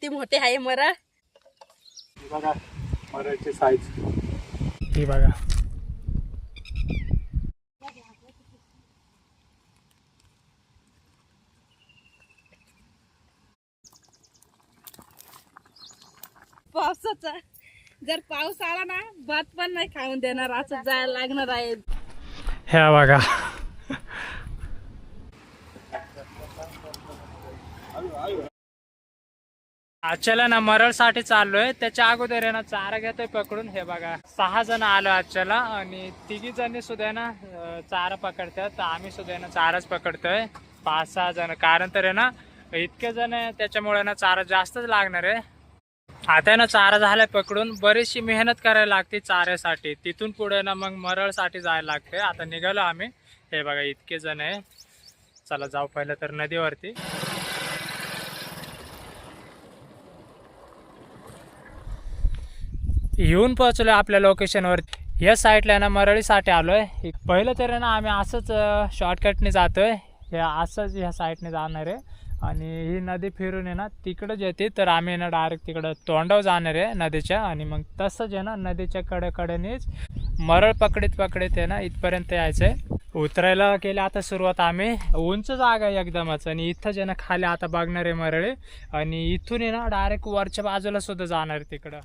किती मोठे आहे मरळ बघा मरळची साईज ही बघा. पावसाचा जर पाऊस आला ना भात पण नाही खाऊन देणार असं जायला लागणार आहे. ह्या बघा आजच्याला ना मरळसाठी चाललोय. त्याच्या अगोदर आहे ना चारा घेतोय पकडून. हे बघा 6 जण आलो आजच्याला आणि 3 जणी सुद्धा ना चारा पकडतात. तर आम्ही सुद्धा ना चाराच पकडतोय 5-6 जण. कारण तर आहे ना इतके जण आहे त्याच्यामुळे ना चारा जास्तच लागणार आहे. आता ना चारा झालाय पकडून. बरीचशी मेहनत करायला लागते चाऱ्यासाठी. तिथून पुढे ना मग मरळसाठी जायला लागते. आता निघालो आम्ही. हे बघा इतके जण आहे. चला जाऊ पहिलं तर नदीवरती. येऊन पोहोचलो आपल्या लोकेशनवर. या साईडला ना मरळीसाठी आलोय. पहिलं तर ना आम्ही असंच शॉर्टकटने जातोय. हे असंच ह्या साईडने जाणार आहे आणि ही नदी फिरून आहे ना तिकडंच येते. तर आम्ही ना डायरेक्ट तिकडं तोंडावर जाणार आहे नदीच्या. आणि मग तसंच आहे ना नदीच्या कडेकडेनेच मरळ पकडीत आहे ना इथपर्यंत यायचं आहे. उतरायला केलं आता सुरुवात आम्ही. उंच जागा आहे एकदमच. आणि इथं जे ना खाली आता बघणार आहे मरळी. आणि इथून आहे ना डायरेक्ट वरच्या बाजूला सुद्धा जाणार आहे तिकडं.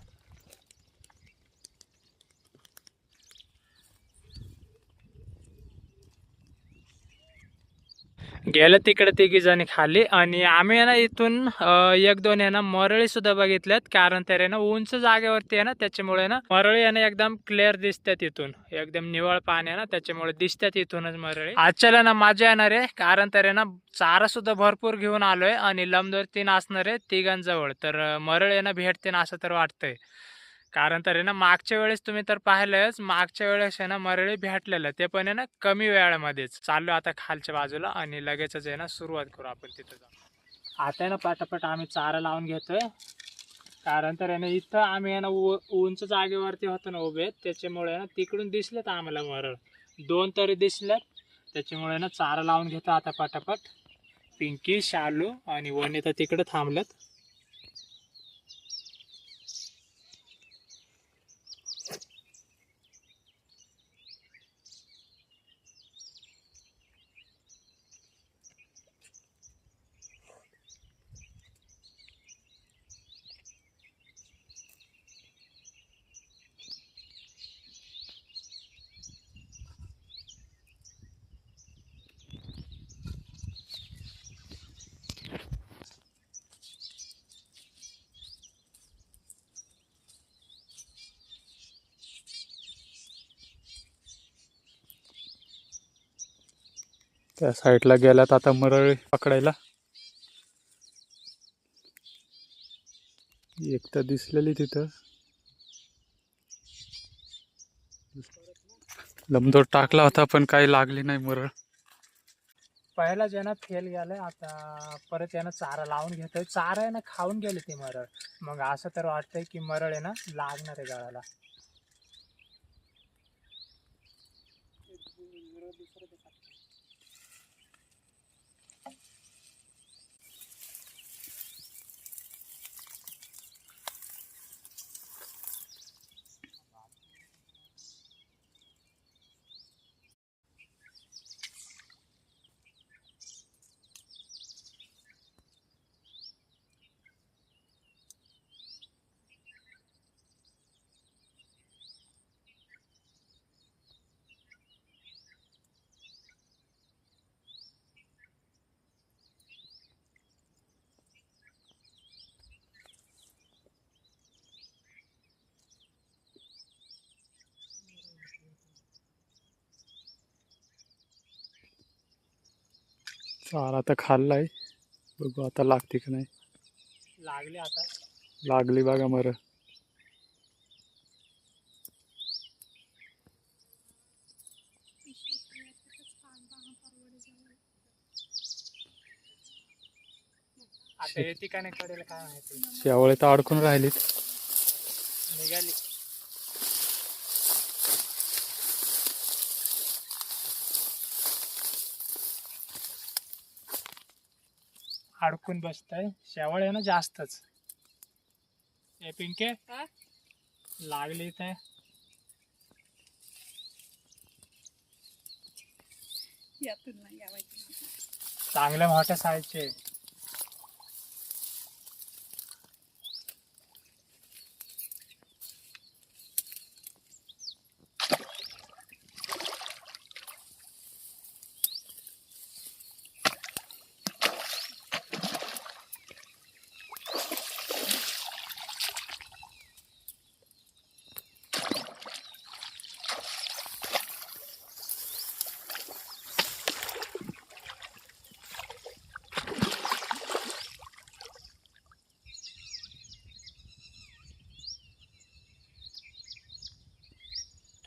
गेलं तिकडे 3 जणी खाली. आणि आम्ही आहे ना इथून 1-2 आहे ना मरळी सुद्धा बघितल्यात. कारण तर आहे ना उंच जागेवरती आहे ना त्याच्यामुळे ना मरळी आहे ना एकदम क्लिअर दिसतात. इथून एकदम निवळ पाणी आहे ना त्याच्यामुळे दिसतात इथूनच मरळी. आजच्याला ना मजा येणार आहे. कारण तर आहे ना चारा सुद्धा भरपूर घेऊन आलोय आणि लंबदोर 3 असणार आहे 3घांजवळ. तर मरळी आहे ना भेटते ना असं तर वाटतंय. कारण तर आहे ना मागच्या वेळेस तुम्ही तर पाहिलंच. मागच्या वेळेस आहे ना मरळी भेटलेलं ते पण आहे ना कमी वेळामध्येच. चाललो आता खालच्या बाजूला आणि लगेचच आहे ना सुरुवात करू आपण तिथं जाऊन. आता आहे ना पटापट आम्ही चारा लावून घेतोय. कारण तर आहे ना इथं आम्ही आहे ना उंच जागेवरती होतो ना उभे. त्याच्यामुळे ना तिकडून दिसलेत आम्हाला मरळ 2 तरी दिसल्यात. त्याच्यामुळे ना चारा लावून घेतो आता पटापट. पिंकी, शालू आणि वनी तर तिकडे थांबलेत. त्या साईडला गेल्यात आता मरळी पकडायला. एक तर दिसलेली तिथं. लंबदोर टाकला होता पण काही लागली नाही मरळ. पहिला ज्यानं फेल गेलाय. आता परत यानं चारा लावून घेतोय. चारा आहे ना खाऊन गेले ते मरळ. मग असं तर वाटतंय की मरळ आहे ना लागणार आहे गळाला. चारा तर खाल्लाय. बघू आता लागते की नाही. लागली आता. लागली बघा मरळ. आता हे ठिकाणी कडेल काय माहिती. शेवळे तर अडकून राहिलीत. निघाली. अडकून बसताय. शेवळ आहे ना जास्तच. ए पिंके हा? लागली इथे. यातून नाही यावायची. चांगल्या मोठ्या साईजचे.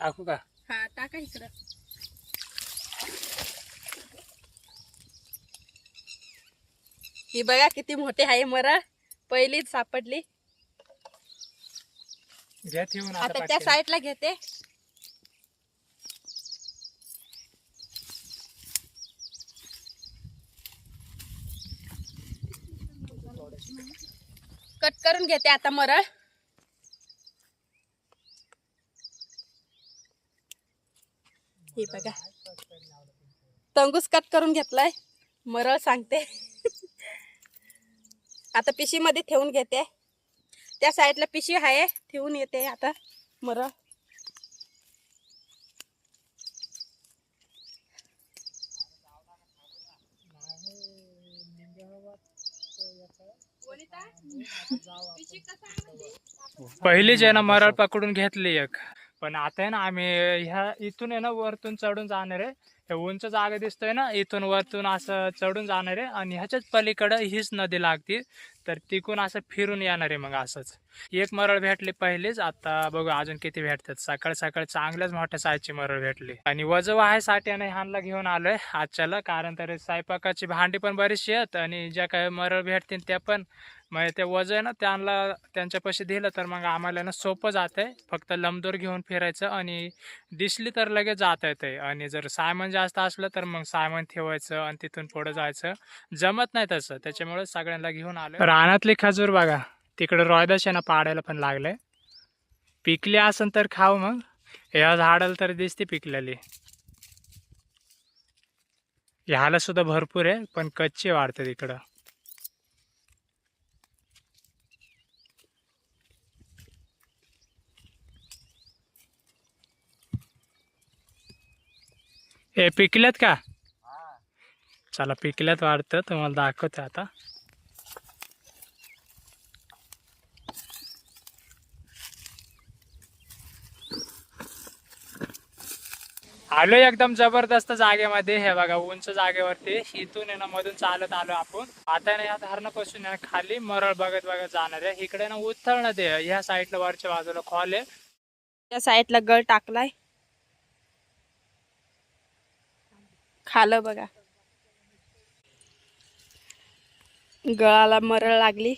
टाकू का? हा टाका इकडं. ही बघा किती मोठी आहे मरळ. पहिलीच सापडली. घ्या ठेवून आता त्या पाठीला. साईडला घेते. कट करून घेते आता मरळ. हे बघा तंगूस कट करून घेतलाय. मरळ सांगते. आता पिशी मध्ये ठेवून घेते. त्या साईडला पिशी आहे ठेवून येते आता मरळ. पहिलीच आहे ना मरळ पकडून घेतली एक. पण आता आहे ना आम्ही ह्या इथून आहे ना वरतून चढून जाणार आहे. हे उंच जागा दिसतोय ना इथून वरतून असं चढून जाणार आहे आणि ह्याच्याच पलीकडं हीच नदी लागते. तर तिकून असं फिरून येणार आहे. मग असंच एक मरळ भेटली पहिलीच. आता बघू अजून किती भेटतात. सकाळ सकाळ चांगल्याच मोठ्या साईजची मरळ भेटली आणि वजन व्हायसाठी आणि ह्यांना घेऊन आलोय आजच्याला. कारण तर स्वयंपाकाची भांडी पण बरीचशी आहेत आणि ज्या काही मरळ भेटतील त्या पण मग ते वजन आहे ना त्यांना त्यांच्यापाशी दिलं तर मग आम्हाला ना सोपं जातंय. फक्त लंबदोर घेऊन फिरायचं आणि दिसली तर लगेच जाता येते. आणि जर सायमन जास्त असलं तर मग सायमन ठेवायचं आणि तिथून पुढे जायचं. जमत नाही तसं. त्याच्यामुळे सगळ्यांना घेऊन आलो. रानातली खजूर बघा तिकडे रोयदाशाना पाडायला पण लागले. पिकली असन तर खाऊ. मग या झाडाला तर दिसते पिकलेली. ह्याला सुद्धा भरपूर आहे पण कच्ची वाढते तिकडं. हे पिकल्यात का? चला पिकल्यात वाढतं तुम्हाला दाखवतो आता. आलो एकदम जबरदस्त जागेमध्ये. हे बघा उंच जागेवरती इथून आहे ना मधून चालत आलो आपण. आता ना या धरणापासून खाली मरळ बघत बघत जाणार आहे. इकडे ना उथळ नदी आहे. ह्या साईडला वरच्या बाजूला खोल आहे. त्या साईडला गळ टाकलाय. खालं बघा गळाला मरळ लागली.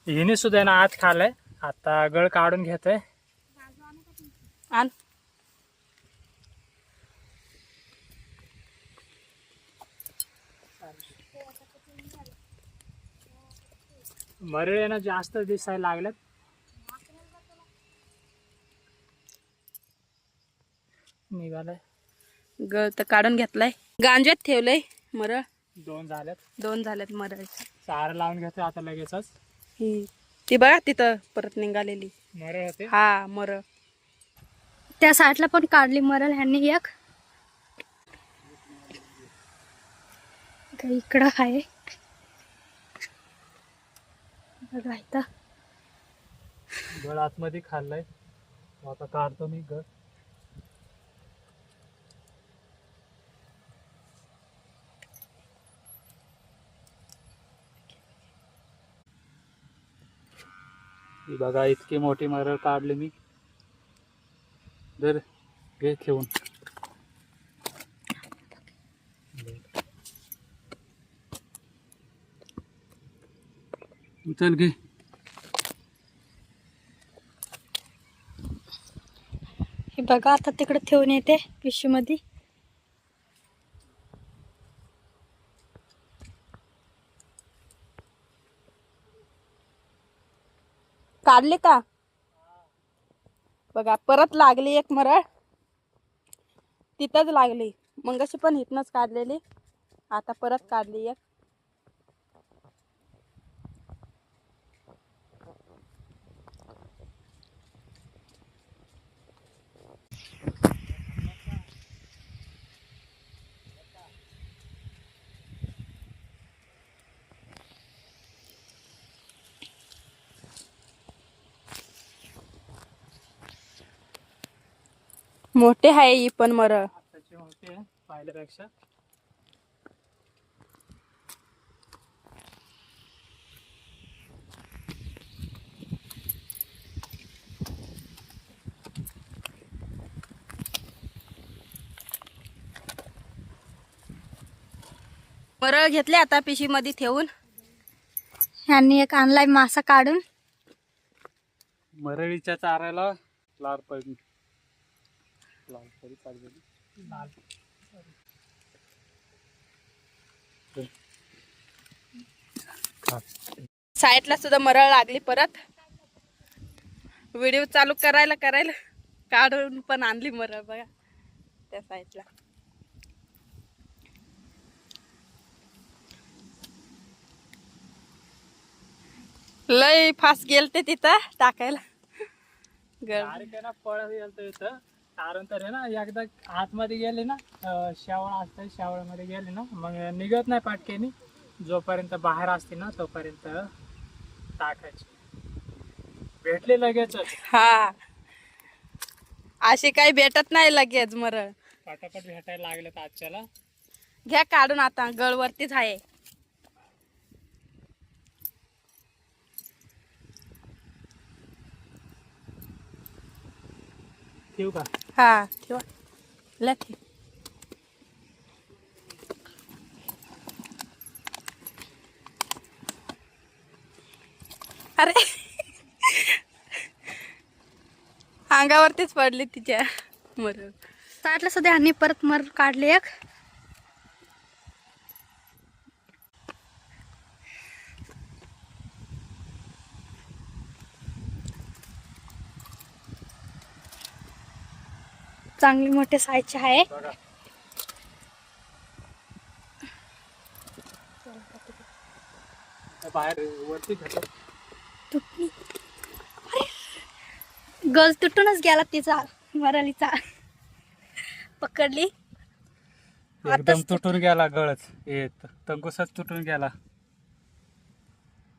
हिने सुद्धा ना आत खालय. आता गळ काढून घेतोय. आण मरळ आहे ना जास्त दिसायला लागल्यात. निघालाय. गळ तर काढून घेतलाय. गांज्यात ठेवलंय मरळ. दोन झाल्यात मरळ. चार लावून घेतोय आता लगेचच. ती बघा तिथं परत निघालेली मरळ होते. हा मरळ. त्या साईडला पण काढली मरल ह्यांनी एक. इकडं आहे बघा इथं. गळ आतमध्ये खाल्लाय. आता काढतो मी गळ. बघा इतकी मोठी मरळ काढली मी. जर घे ठेवून. उचल घे. हे बघा आता तिकडे ठेवून येते पिशवीमध्ये. काढले का बघा, परत लागली एक मरळ. तिथंच लागली, मगाशी पण इथनच काढलेली, आता परत काढली एक. मोठे आहे ही पण मरळ. आताची मोठी आहे पाहिल्यापेक्षा. मरळ घेतले आता पिशवी मध्ये ठेवून. ह्यांनी एक आणलाय मासा काढून. मरळीच्या चाराला लाल पडी लाल साईडला सुद्धा मरळ लागली. परत व्हिडिओ चालू करायला काढून पण आणली मरळ बघा त्या साईडला. लय फास्ट गेलते तिथं टाकायला. पळत गेलतो इथं, कारण तर आहे ना एकदा आतमध्ये गेले ना शेवळा असते, शेवळ्यामध्ये गेले ना मग निघत नाही पाटक्यानी. जोपर्यंत बाहेर असते ना तोपर्यंत टाकायची. भेटले लगेच. हा, अशी काही भेटत नाही लगेच मरळ. पटापट भेटायला लागले तर आजच्याला. घ्या काढून, आता गळवरतीच आहे. ठेवू का? हा ठेवा, लठी. अरे अंगावरतीच पडली तिच्या मरळ. साईडला सुद्धा ह्यांनी परत मरळ काढली एक. चांगली मोठे साईजचे आहे. बघा बाहेर वरती घेतो. तुटली. गज तुटूनच गेला तिचा मरळीचा. पकडली एकदम तुटून गेला गळच. हे तंगुसच तुटून गेला.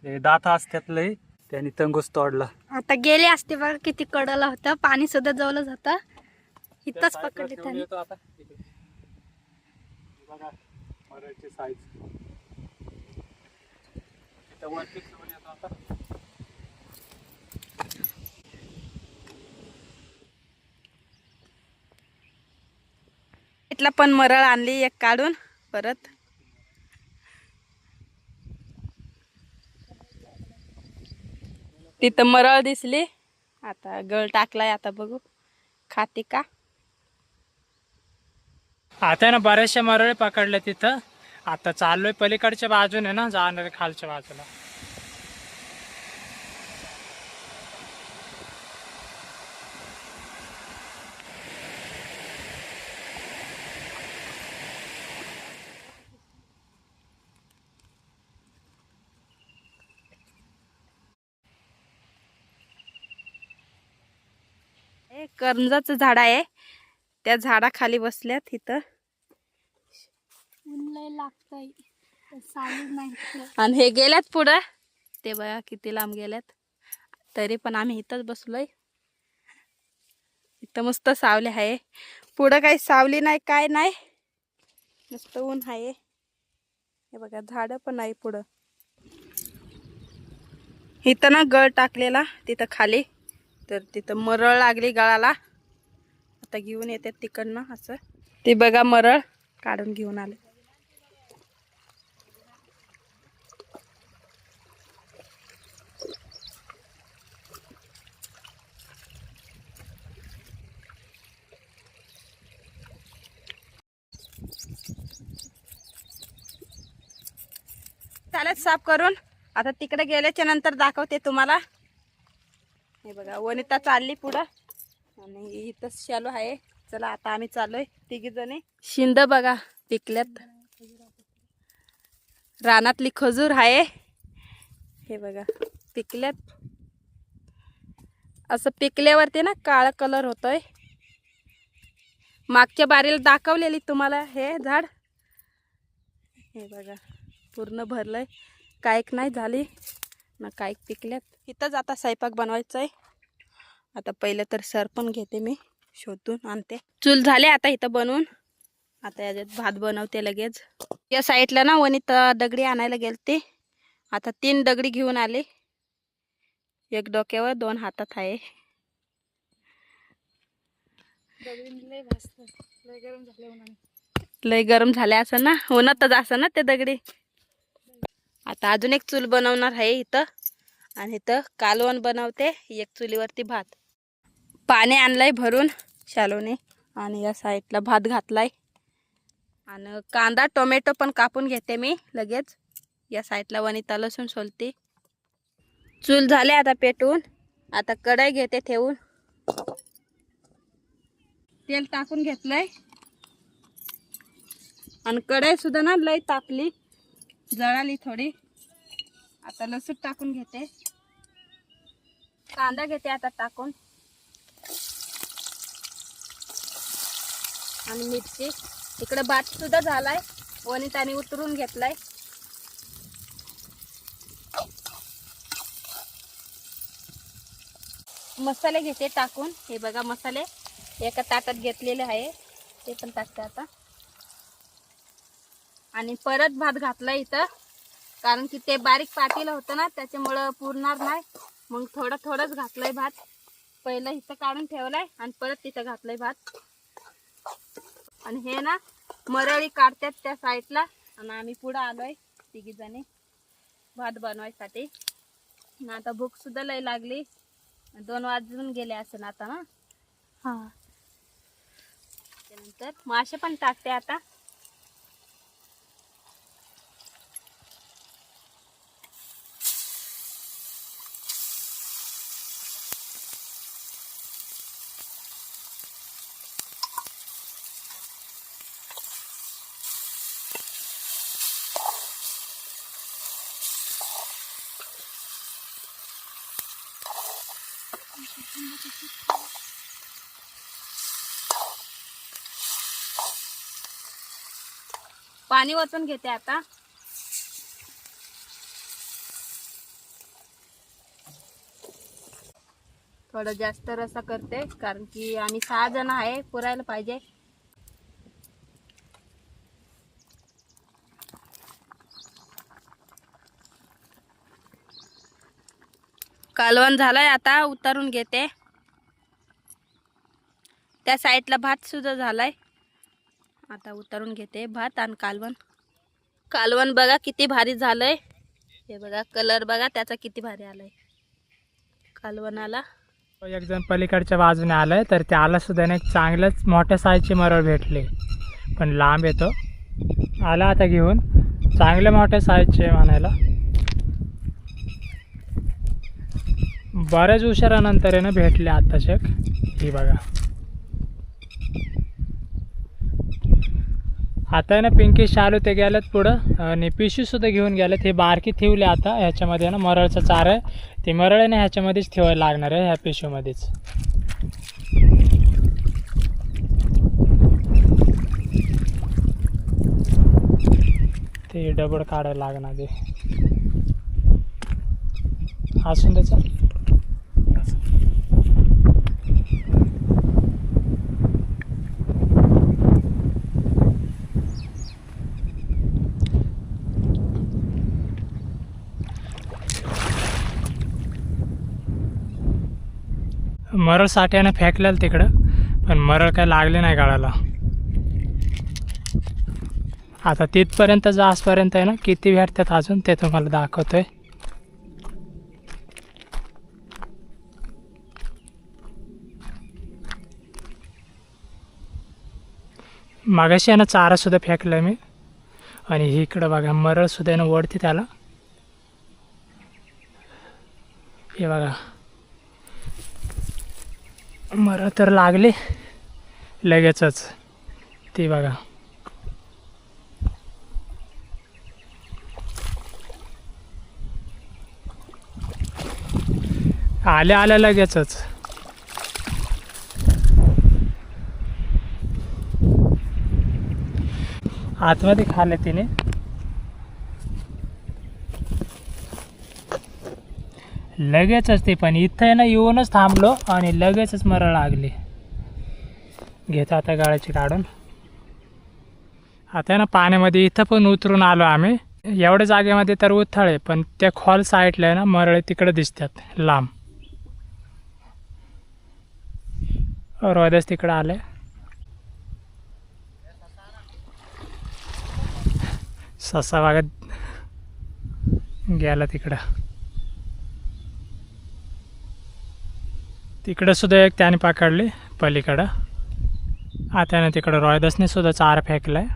हे दात असतात लय, त्यांनी तंगुस तोडला. आता गेले असते बघा, किती कडला होतं. पाणी सुद्धा जवळच होतं. इथंच पकडली त्यांनी. आता बघा मरळची साईज. इथं वरती ठेवून येतो आता. इथला पण मरळ आणली एक काढून परत. तिथं मरळ दिसली, आता गळ टाकलाय. आता बघू खाते का. आता ना बऱ्याचशा मरळे पकडल्या तिथं. आता चाललोय पलीकडच्या बाजूने ना, जाणार खालच्या बाजूला. करंजाचं झाड आहे, त्या झाडाखाली बसल्यात इथं. ऊन लय लागतंय, सावली नाही. आणि हे गेल्यात पुढं, ते बघा किती लांब गेल्यात. तरी पण आम्ही इथंच बसलोय. इथं मस्त सावली आहे. पुढं काही सावली नाही, काय नाही, नुसतं ऊन आहे. हे बघा झाड पण नाही पुढं. इथं ना गळ टाकलेला तिथं खाली, तर तिथं मरळ लागली गळाला. आता घेऊन येतात तिकडनं असं. ते बघा मरळ काढून घेऊन आले. झालेत साफ करून. आता तिकडे गेल्याच्या नंतर दाखवते तुम्हाला. हे बघा वनिता चालली पुढं आणि इथं शालू आहे. चला आता आम्ही चाललोय तिघी जणी. शिंद बघा पिकल्यात. रानातली खजूर आहे. हे बघा पिकल्यात. असं पिकल्यावरती ना काळा कलर होतोय. मागच्या बारीला दाखवलेली तुम्हाला हे झाड. हे बघा पूर्ण भरलंय. कायक नाही झाली ना कायक पिकल्यात. इथंच आता स्वयंपाक बनवायचा आहे. आता पहिलं तर सरपण घेते मी शोधून आणते. चूल झाले आता इथं बनवून. आता याच्यात भात बनवते लगेच. या साईडला ना वनिता दगडी आणायला गेलते. आता 3 दगडी घेऊन आले. एक डोक्यावर 2 हातात आहे. लय गरम झाले असं ना. उन्हातच असं ना ते दगडी. आता अजून एक चूल बनवणार आहे इथं. आणि इथं कालवण बनवते. एक चुलीवरती भात. पाणी आणलंय भरून शालूने. आणि या साईडला भात घातलाय. आणि कांदा टोमॅटो पण कापून घेते मी लगेच. या साईडला वनिता लसूण सोलते. चूल झाले आता पेटवून. आता कढई घेते ठेवून. तेल टाकून घेतलंय. आणि कढई सुद्धा ना लय तापली. जळाली थोडी. आता लसूण टाकून घेते. कांदा घेते आता टाकून. आणि मिरची. इकडे भात सुद्धा झालाय. वनिताने उतरून घेतलाय. मसाले घेते टाकून. हे बघा मसाले एका ताटात घेतलेले आहे. ते पण टाकते आता. आणि परत भात घातला इथं. कारण की ते बारीक पातेलं होतं ना त्याच्यामुळं पुरणार नाही. मग थोडंच घातलंय भात. पहिलं इथं काढून ठेवलाय आणि परत तिथं घातलंय भात. आणि हे ना मरळी काढतात त्या साईडला. आणि आम्ही पुढं आलोय तिघी जणी भात बनवायसाठी. आता भूक सुद्धा लय लागली. 2 वाजून गेले असं आता ना. हा त्यानंतर मासे पण टाकते आता. पाणी वतून घेते आता. थोडं जास्त रसा करते कारण की आम्ही 6 जण आहे. पुरायला पाहिजे. कालवण झालंय आता उतारून घेते. त्या साईडला भात सुद्धा झालाय. आता उतारून घेते भात आणि कालवण. कालवण बघा किती भारी झालंय. हे बघा कलर बघा त्याचा किती भारी आलाय कालवणाला. एक जण पलीकडच्या बाजूने आलाय तर त्याला सुद्धा एक चांगलंच मोठ्या साईजची मरळ भेटली. पण लांब येतो. आला आता घेऊन. चांगल्या मोठ्या साईजचे म्हणायला. बऱ्याच उशिरानंतर आहे ना भेटले आत्ताच एक. ही बघा. आता आहे ना पिंकी शालू ते गेलेत पुढं. आणि पिशवीसुद्धा घेऊन गेलेत. हे बारकी ठेवले आता ह्याच्यामध्ये ना मरळचा चारा आहे. ते मरळ आहे ना ह्याच्यामध्येच ठेवायला लागणार आहे ह्या पिशवीमध्येच. ते डबड काढायला लागणार ते. असून त्याचा मरळ साठ्यानं फेकलेलं तिकडं. पण मरळ काय लागले नाही गाळाला. आता तिथपर्यंत जासपर्यंत आहे ना किती भेटतात अजून ते तुम्हाला दाखवतोय. मागाशी आहे ना चारा सुद्धा फेकलाय मी. आणि इकडं बघा मरळ सुद्धा आहे ना ओढते त्याला. हे बघा मर तर लागले लगेचच. ते बघा आल्या आल्या लगेचच. आतमध्ये खाल्ले तिने. लगेचच ते पण इथं आहे ना येऊनच थांबलो आणि लगेचच मरळ लागली. घेतो आता गाळ्याची काढून. आता आहे ना पाण्यामध्ये इथं पण उतरून आलो आम्ही. एवढ्या जागेमध्ये तर उथळ आहे पण त्या खोल साईडला आहे ना मरळे तिकडे दिसतात लांब. रोदच तिकडं आले. ससा बागत गेला तिकडं. तिकडं सुद्धा एक त्याने पकडली पलीकडं. आता तिकडं रोहिदासने सुद्धा चारा फेकलाय.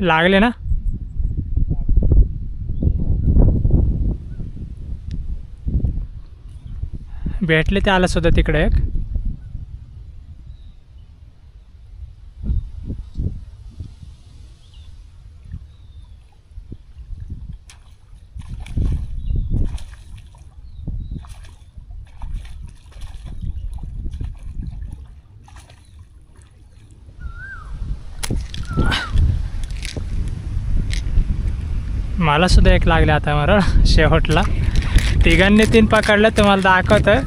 लागले ना. भेटले ते आलं सुद्धा तिकडे एक. मला सुद्धा एक लागले आता मरळ शेवटला. तिघांनी 3 पकडलं तुम्हाला दाखवतं.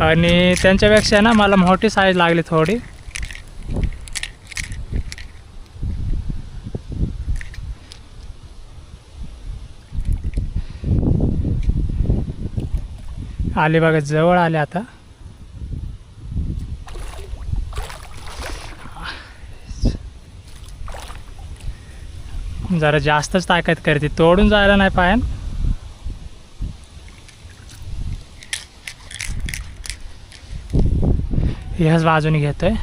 आणि त्यांच्यापेक्षा ना मला मोठी साईज लागली थोडी. आले बघा जवळ आले आता. जरा जास्तच ताकद करते. तोडून जायला नाही पायन. ह्याच बाजूने घेतोय.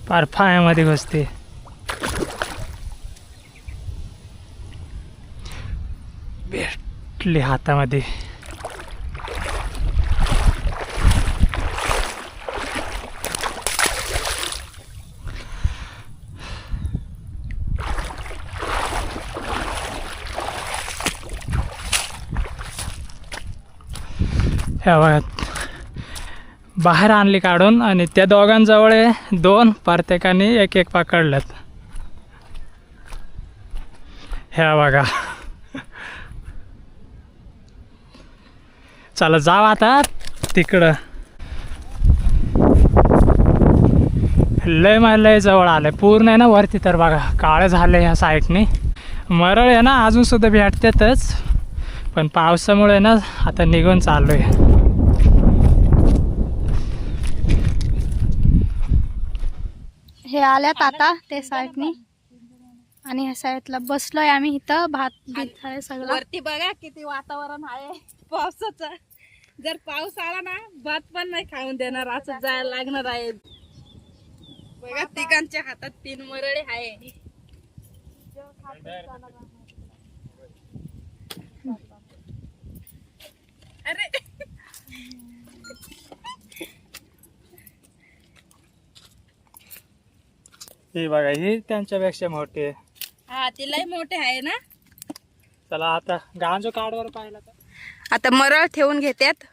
पार पायामध्ये घुसते. भेटली हातामध्ये. ह्या बघा बाहेर आणली काढून आणि त्या दोघांजवळ 2 प्रत्येकाने एक एक पकडलं. ह्या बघा. चला जाऊ आता तिकडं. लय जवळ आलंय पूर्ण आहे ना वरती. तर बघा काळं झालं ह्या साईडने. मरळ आहे ना अजून सुद्धा भेटतातच पण पावसामुळे ना आता निघून चाललोय. हे आल्यात आता ते साईडनी आणि ह्या साईडला बसलोय आम्ही. इथं भात बीत आहे सगळं. वरती बघा किती वातावरण आहे पावसाचं. जर पाऊस आला ना भात पण नाही खाऊन देणार. असं जायला लागणार आहे. बघा तिघांच्या हातात 3 मरळे आहे. अरे हे बघा ही त्यांच्यापेक्षा मोठे. हा ते लय मोठे आहे ना. चला आता गांजो काढवर पाहिला तर. आता मरळ ठेवून घेतात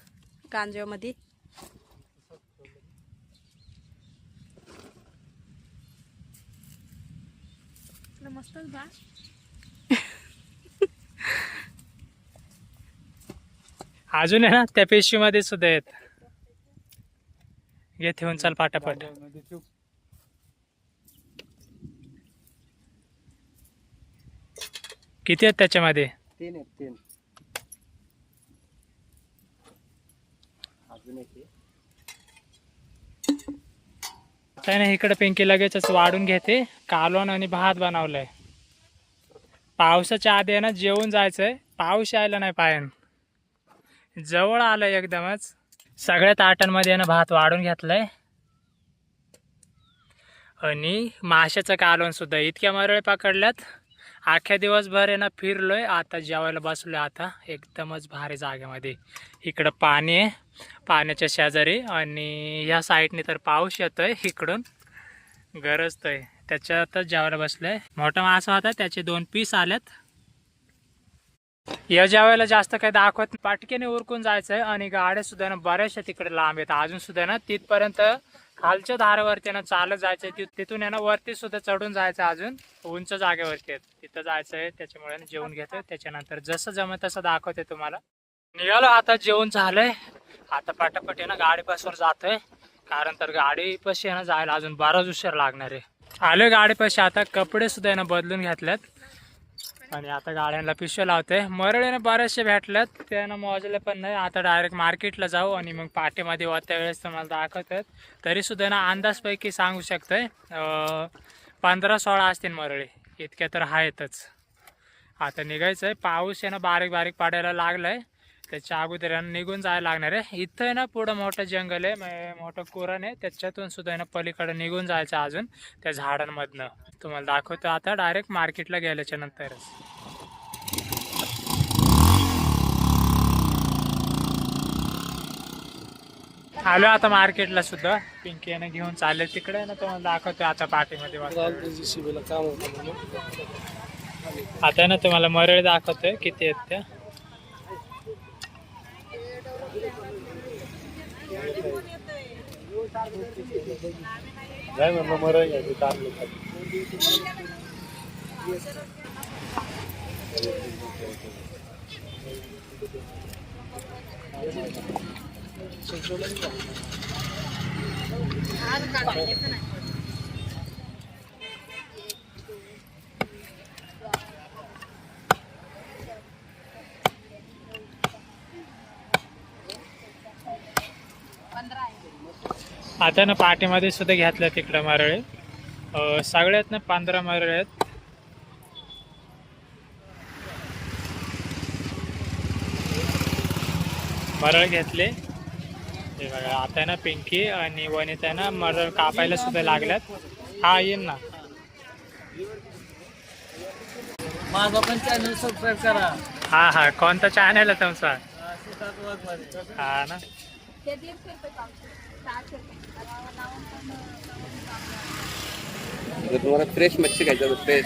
गांजो मध्ये. मस्तच बा. अजून आहे ना त्या पिशवीमध्ये सुद्धा आहेत. घे ठेवून चाल पाटापाट. किती आहेत त्याच्यामध्ये? 3 आहेत 3. काय नाही, इकडे पिंकी लगेचच वाढून घेते. कालवण आणि भात बनवलंय. पावसाच्या आधी आहे ना जेवून जायचंय. पाऊस यायला नाही पायन, जवळ आलंय एकदमच. सगळ्या ताटांमध्ये ना भात वाढून घेतलाय आणि माशाचं कालवण सुद्धा. इतक्या मरळे पकडल्यात. अख्ख्या दिवसभर आहे ना फिरलोय. आता जेवायला बसलोय. आता एकदमच भारी जागेमध्ये. इकडं पाणी आहे पाण्याच्या शेजारी आणि ह्या साईडने तर पाऊस येतोय. इकडून गरजतोय. त्याच्यातच जेवायला बसलोय. मोठा मासा होता, त्याचे 2 पीस आलेत. या जेवायला जास्त काही दाखवत नाही. पाटकेने उरकून जायचंय आणि गाड्या सुद्धा ना बऱ्याचशा तिकडे लांब आहेत. अजून सुद्धा ना तिथपर्यंत खालच्या धारावरती ना चालत जायचंय. तिथून ना वरती सुद्धा चढून जायचं. अजून उंच जागेवरती आहेत, तिथं जायचंय. त्याच्यामुळे जेवण घेतोय. त्याच्यानंतर जसं जमत तसं दाखवते तुम्हाला. निघालो आता, जेवण झालंय. आता पटापट ना गाडीपासून जातोय, कारण तर गाडीपाशी ना जायला अजून बराच उशीर लागणार आहे. आलोय गाडीपाशी. आता कपडे सुद्धा ना बदलून घेतल्यात आणि आता गाड्यांना पिशव्या लावते. मरळीने बरेचसे भेटल्यात, त्यांना मोजले पण नाही. आता डायरेक्ट मार्केटला जाऊ आणि मग पाठीमध्ये होत्या वेळेस तुम्हाला दाखवतात. तरी सुद्धा ना अंदाजपैकी सांगू शकतोय 15-16 असतील मरळी, इतक्या तर आहेतच. आता निघायचं आहे. पाऊस आहे ना बारीक बारीक पडायला लागलाय. त्याच्या अगोदर निघून जायला लागणार आहे. इथं आहे ना पुढं मोठं जंगल आहे, मोठं कुरण आहे. त्याच्यातून सुद्धा ना पलीकडे निघून जायचं अजून त्या झाडांमधनं. तुम्हाला दाखवतो आता डायरेक्ट मार्केटला गेल्याच्या नंतरच. आलो आता मार्केटला सुद्धा. पिंकी याने घेऊन चालले तिकडे ना, तुम्हाला दाखवतो आता पाठीमध्ये. आता ना तुम्हाला मरळ दाखवतोय किती आहेत त्या. आता ना पाठीमध्ये सुद्धा घेतल्या तिकडं मरळे. सगळ्यात ना 15 मरळे आहेत. मरळ घेतले हे बघा. आता ना पिंकी आणि वनिता ना मरळ कापायला सुद्धा लागल्यात. हा येईन ना. माझा पण चॅनल सबस्क्राईब करा. हा हा, कोणता चॅनल आहे तुमचा? हा ना. तुम्हाला फ्रेश मच्छी खायचं, फ्रेश